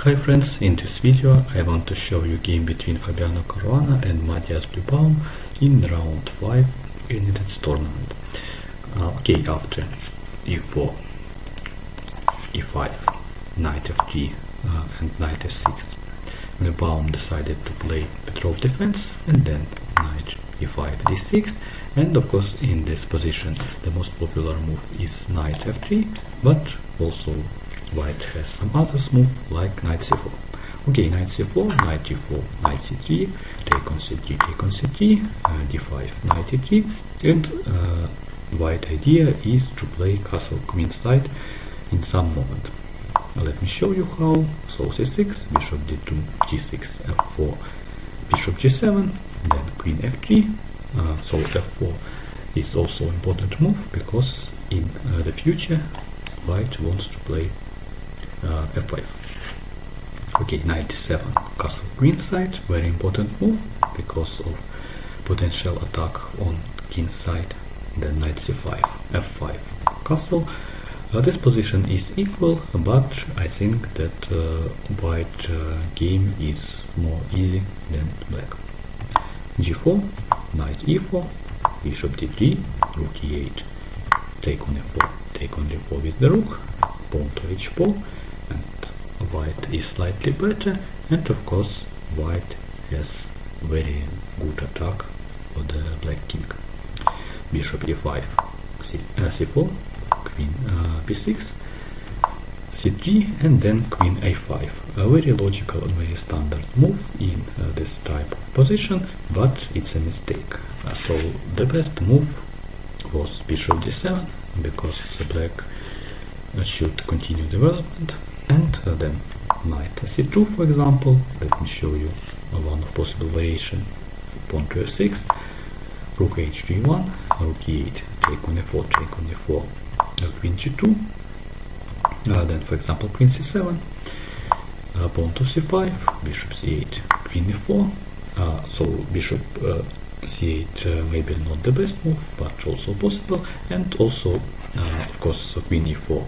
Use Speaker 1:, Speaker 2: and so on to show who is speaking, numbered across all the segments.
Speaker 1: Hi friends, in this video I want to show you a game between Fabiano Caruana and Matthias Bluebaum in round 5 in this tournament. Okay, after e4, e5, knight f3 and knight f6, Bluebaum decided to play Petrov defense and then knight e5, d6, and of course in this position the most popular move is knight f3, but also White has some others move like knight c4. Okay, knight c4, knight g4, knight c3, take on c3, take on c3, d5, knight e3, and white idea is to play castle queen side in some moment. Let me show you how. So c6, bishop d2, g6, f4, bishop g7, then queen f3. So f4 is also important move because in the future white wants to play f5. Okay, knight d7, castle queen side, very important move because of potential attack on king side. Then knight c5, f5, castle. This position is equal, but I think that white game is more easy than black. g4, knight e4, bishop d3, rook e8, take on f4, take on d4 with the rook, pawn to h4, and white is slightly better, and of course white has very good attack for the black king. Bishop e5, c4, queen b6, c3, and then queen a5. A very logical and very standard move in this type of position, but it's a mistake. So the best move was bishop d7 because black should continue development, and then knight c2, for example. Let me show you one of possible variation. Pawn to f6, rook h3, rook e8, take on f4, take on f4, queen g2, then for example queen c7, pawn to c5, bishop c8, queen e4. So bishop c8 maybe not the best move, but also possible, and also of course queen e4.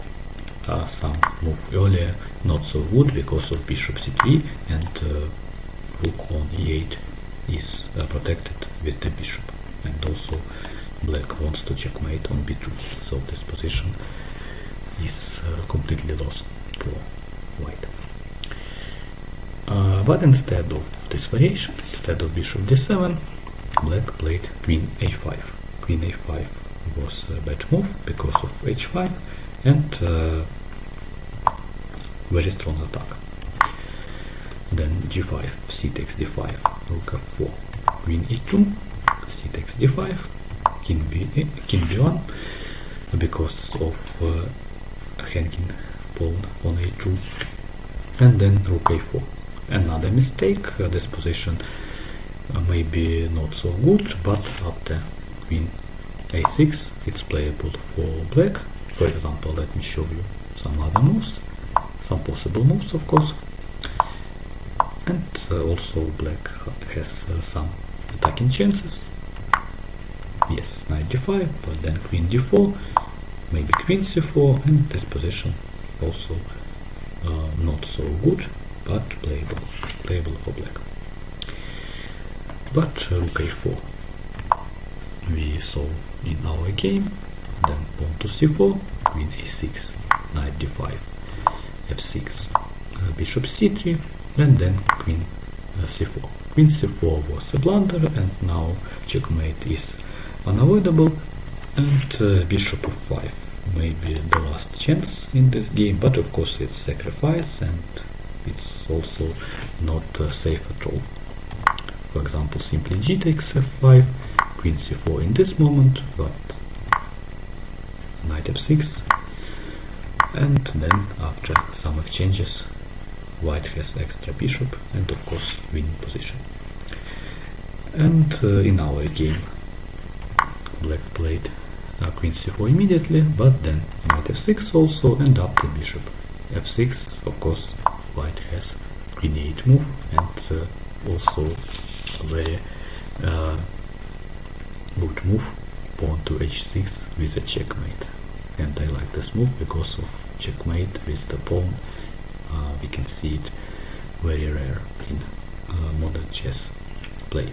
Speaker 1: Some move earlier not so good because of bishop c3, and rook on e8 is protected with the bishop, and also black wants to checkmate on b2, so this position is completely lost for white. But instead of this variation, instead of bishop d7, black played queen a5. Queen a5 was a bad move because of h5 and very strong attack. Then g5, c takes d5, rook f4, queen e2, c takes d5, king b1 because of hanging pawn on a2, and then rook a4. Another mistake. This position may be not so good, but after queen a6 it's playable for black. For example, let me show you some other moves, some possible moves of course, and also black has some attacking chances. Yes, knight d5, but then queen d4, maybe queen c4, and this position also not so good, but playable for black. But rook a4 we saw in our game, then pawn to c4, queen a6, knight d5, f6, bishop c3, and then queen c4. Queen c4 was a blunder, and now checkmate is unavoidable, and bishop f5 may be the last chance in this game, but of course it's sacrifice and it's also not safe at all. For example, simply g takes f5, queen c4 in this moment, but knight f6, and then after some exchanges white has extra bishop and of course winning position. And in our game black played queen c4 immediately, but then knight f6 also, and after bishop f6 of course white has queen e8 move, and also a very good move, pawn to h6 with a checkmate. And I like this move because of checkmate with the pawn we can see it very rare in modern chess play.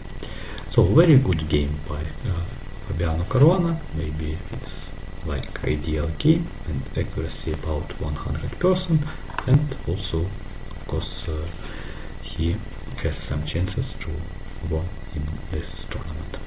Speaker 1: So very good game by Fabiano Caruana. Maybe it's like ideal game and accuracy about 100%, and also of course he has some chances to win in this tournament.